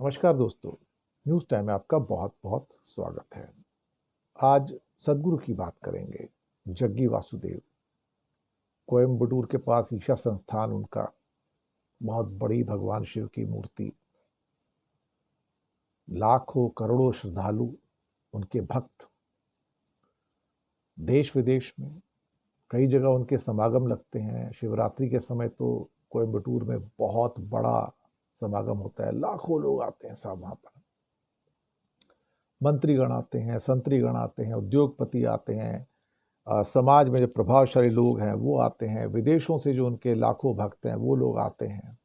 नमस्कार दोस्तों। News time में आपका बहुत बहुत स्वागत है। आज सदगुरु की बात करेंगे। जग्गी वासुदेव, कोयम्बटूर के पास ईशा संस्थान उनका, बहुत बड़ी भगवान शिव की मूर्ति। लाखों करोड़ों श्रद्धालु, उनके भक्त, देश विदेश में कई जगह उनके समागम लगते हैं। शिवरात्रि के समय तो कोयम्बटूर में बहुत बड़ा समागम होता है, लाखों लोग आते हैं साहब वहाँ पर। मंत्रीगण आते हैं, संतरीगण आते हैं, उद्योगपति आते हैं, समाज में जो प्रभावशाली लोग हैं वो आते हैं, विदेशों से जो उनके लाखों भक्त हैं वो लोग आते हैं।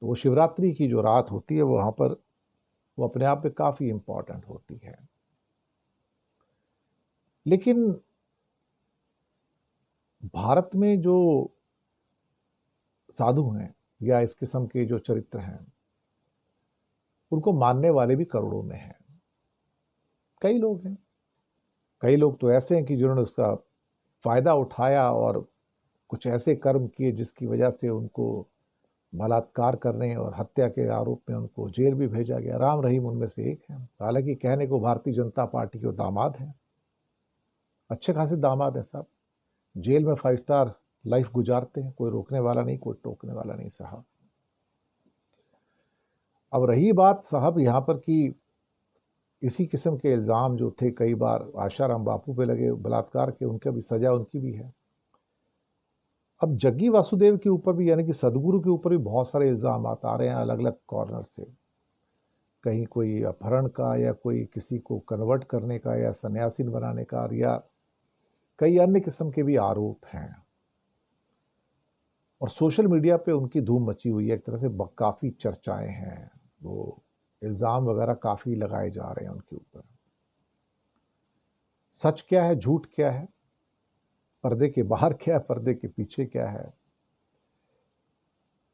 तो वो शिवरात्रि की जो रात होती है वहाँ पर वो अपने आप में काफ़ी इम्पॉर्टेंट होती है। लेकिन भारत में जो साधु हैं या इस किस्म के जो चरित्र हैं उनको मानने वाले भी करोड़ों में हैं। कई लोग हैं, कई लोग तो ऐसे हैं कि जिन्होंने उसका फायदा उठाया और कुछ ऐसे कर्म किए जिसकी वजह से उनको बलात्कार करने और हत्या के आरोप में उनको जेल भी भेजा गया। राम रहीम उनमें से एक है। हालांकि कहने को भारतीय जनता पार्टी के दामाद हैं, अच्छे खासे दामाद हैं साहब, जेल में 5 स्टार लाइफ गुजारते हैं, कोई रोकने वाला नहीं, कोई टोकने वाला नहीं साहब। अब रही बात साहब यहाँ पर कि इसी किस्म के इल्ज़ाम जो थे कई बार आशाराम बापू पे लगे बलात्कार के, उनका भी सजा उनकी भी है। अब जग्गी वासुदेव के ऊपर भी यानी कि सदगुरु के ऊपर भी बहुत सारे इल्ज़ाम आ रहे हैं अलग अलग कॉर्नर से। कहीं कोई अपहरण का या कोई किसी को कन्वर्ट करने का या सन्यासीन बनाने का, या कई अन्य किस्म के भी आरोप हैं। और सोशल मीडिया पे उनकी धूम मची हुई है, एक तरह से काफ़ी चर्चाएं हैं। वो इल्ज़ाम वगैरह काफ़ी लगाए जा रहे हैं उनके ऊपर। सच क्या है, झूठ क्या है, पर्दे के बाहर क्या है, पर्दे के पीछे क्या है,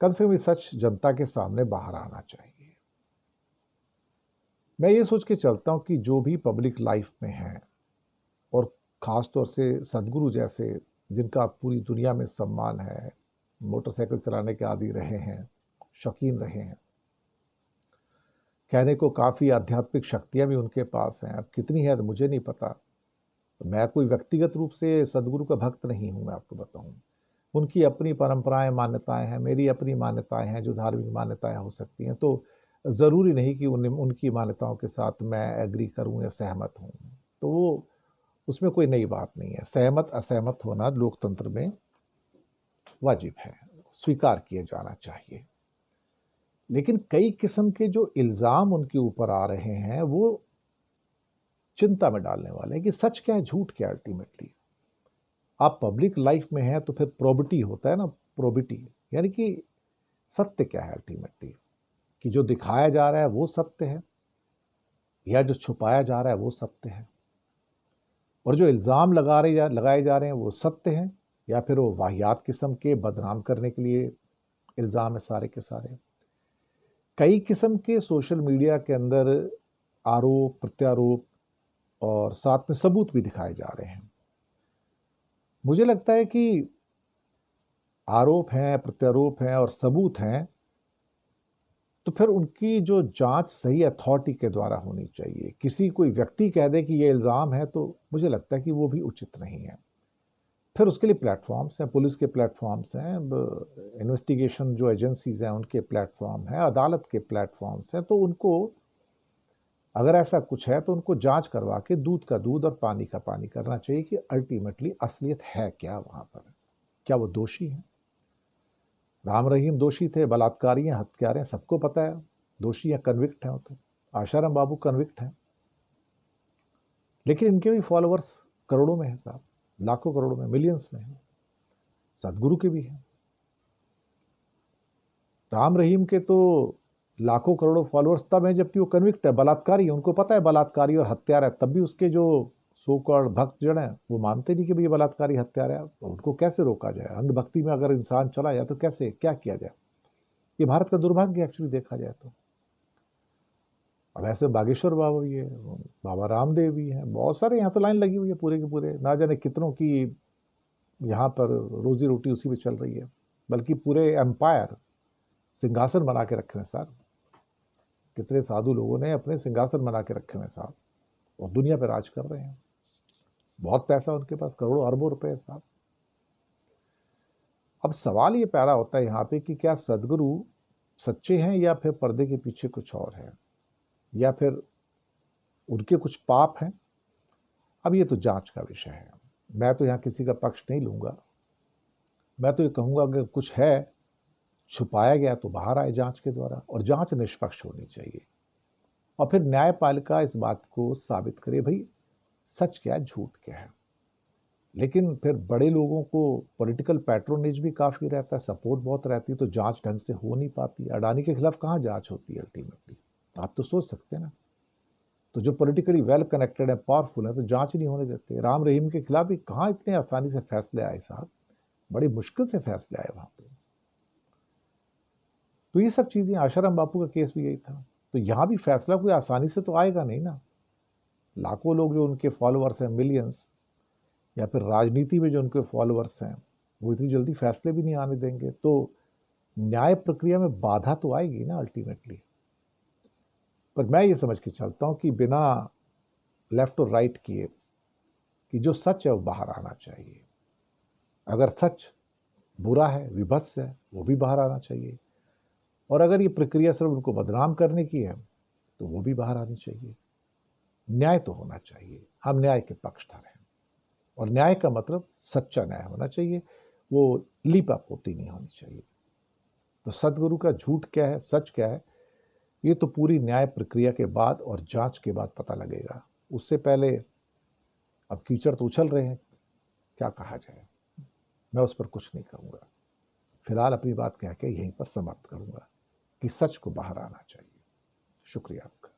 कम से कम ये सच जनता के सामने बाहर आना चाहिए। मैं ये सोच के चलता हूँ कि जो भी पब्लिक लाइफ में है, और ख़ास तौर से सदगुरु जैसे जिनका पूरी दुनिया में सम्मान है, मोटरसाइकिल चलाने के आदी रहे हैं, शौकीन रहे हैं, कहने को काफ़ी आध्यात्मिक शक्तियाँ भी उनके पास हैं। अब कितनी है तो मुझे नहीं पता। मैं कोई व्यक्तिगत रूप से सदगुरु का भक्त नहीं हूँ, मैं आपको बताऊँ। उनकी अपनी परंपराएं मान्यताएं हैं, मेरी अपनी मान्यताएं हैं जो धार्मिक मान्यताएं हो सकती हैं। तो ज़रूरी नहीं कि उनकी मान्यताओं के साथ मैं एग्री करूं या सहमत हूं। तो वो उसमें कोई नई बात नहीं है। सहमत असहमत होना लोकतंत्र में वाजिब है, स्वीकार किया जाना चाहिए। लेकिन कई किस्म के जो इल्ज़ाम उनके ऊपर आ रहे हैं वो चिंता में डालने वाले हैं कि सच क्या है, झूठ क्या है। अल्टीमेटली आप पब्लिक लाइफ में हैं तो फिर प्रोबिटी होता है ना, प्रोबिटी, यानी कि सत्य क्या है अल्टीमेटली, कि जो दिखाया जा रहा है वो सत्य है या जो छुपाया जा रहा है वो सत्य है, और जो इल्ज़ाम लगाए जा रहे हैं वो सत्य हैं या फिर वो वाहियात किस्म के बदनाम करने के लिए इल्ज़ाम है सारे के सारे। कई किस्म के सोशल मीडिया के अंदर आरोप प्रत्यारोप और साथ में सबूत भी दिखाए जा रहे हैं। मुझे लगता है कि आरोप हैं, प्रत्यारोप हैं और सबूत हैं, तो फिर उनकी जो जांच सही अथॉरिटी के द्वारा होनी चाहिए। किसी कोई व्यक्ति कह दे कि ये इल्ज़ाम है तो मुझे लगता है कि वो भी उचित नहीं है। फिर उसके लिए प्लेटफॉर्म्स हैं, पुलिस के प्लेटफॉर्म्स हैं, इन्वेस्टिगेशन जो एजेंसीज हैं उनके प्लेटफॉर्म हैं, अदालत के प्लेटफॉर्म्स हैं। तो उनको अगर ऐसा कुछ है तो उनको जांच करवा के दूध का दूध और पानी का पानी करना चाहिए कि अल्टीमेटली असलियत है क्या वहां पर, क्या वो दोषी हैं। राम रहीम दोषी थे, बलात्कारी हैं, हत्यारे हैं, सबको पता है दोषी हैं, कन्विक्ट हैं। वो तो आशाराम बाबू कन्विक्ट हैं, लेकिन इनके भी फॉलोअर्स करोड़ों में है साहब, लाखों करोड़ों में, मिलियंस में है। सदगुरु के भी हैं। राम रहीम के तो लाखों करोड़ों फॉलोअर्स तब हैं जबकि वो कन्विक्ट है, बलात्कारी है, उनको पता है बलात्कारी और हत्यारा है, तब भी उसके जो सो कॉल्ड भक्त जन है वो मानते नहीं कि भाई ये बलात्कारी हत्यारा है। तो उनको कैसे रोका जाए? अंधभक्ति में अगर इंसान चला जाए तो कैसे क्या किया जाए? ये भारत का दुर्भाग्य एक्चुअली देखा जाए तो। अब ऐसे बागेश्वर बाबा भी है, बाबा रामदेव भी हैं, बहुत सारे यहाँ तो लाइन लगी हुई है पूरे के पूरे, ना जाने कितनों की यहाँ पर रोजी रोटी उसी पे चल रही है, बल्कि पूरे एम्पायर सिंहासन बना के रखे हैं सर। कितने साधु लोगों ने अपने सिंहासन बना के रखे हुए साहब, और दुनिया पे राज कर रहे हैं। बहुत पैसा उनके पास, करोड़ों अरबों रुपए साहब। अब सवाल ये पैदा होता है यहाँ पे कि क्या सदगुरु सच्चे हैं या फिर पर्दे के पीछे कुछ और है, या फिर उनके कुछ पाप हैं। अब ये तो जांच का विषय है, मैं तो यहाँ किसी का पक्ष नहीं लूंगा। मैं तो ये कहूंगा अगर कुछ है छुपाया गया तो बाहर आए जांच के द्वारा, और जांच निष्पक्ष होनी चाहिए। और फिर न्यायपालिका इस बात को साबित करे भाई सच क्या है, झूठ क्या है। लेकिन फिर बड़े लोगों को पॉलिटिकल पैट्रोनेज भी काफी रहता है, सपोर्ट बहुत रहती है, तो जांच ढंग से हो नहीं पाती। अडानी के खिलाफ कहाँ जांच होती है अल्टीमेटली, आप तो सोच सकते हैं ना। तो जो पॉलिटिकली वेल कनेक्टेड है, पावरफुल है, तो जांच नहीं होने देते। राम रहीम के खिलाफ भी कहाँ इतने आसानी से फैसले आए साहब, बड़ी मुश्किल से फैसले आए वहां पे। तो ये सब चीजें, आशाराम बापू का केस भी यही था। तो यहां भी फैसला कोई आसानी से तो आएगा नहीं ना। लाखों लोग जो उनके फॉलोअर्स हैं, मिलियंस, या फिर राजनीति में जो उनके फॉलोअर्स हैं, वो इतनी जल्दी फैसले भी नहीं आने देंगे। तो न्याय प्रक्रिया में बाधा तो आएगी ना अल्टीमेटली। पर मैं ये समझ के चलता हूं कि बिना लेफ्ट और राइट किए कि जो सच है वो बाहर आना चाहिए। अगर सच बुरा है, विभत्स है, वो भी बाहर आना चाहिए। और अगर ये प्रक्रिया सिर्फ उनको बदनाम करने की है तो वो भी बाहर आनी चाहिए। न्याय तो होना चाहिए, हम न्याय के पक्षधर हैं। और न्याय का मतलब सच्चा न्याय होना चाहिए, वो लीपा पोती नहीं होनी चाहिए। तो सदगुरु का झूठ क्या है, सच क्या है, ये तो पूरी न्याय प्रक्रिया के बाद और जांच के बाद पता लगेगा। उससे पहले अब कीचड़ तो उछल रहे हैं, क्या कहा जाए। मैं उस पर कुछ नहीं कहूंगा, फिलहाल अपनी बात कह के यहीं पर समाप्त करूंगा कि सच को बाहर आना चाहिए। शुक्रिया आपका।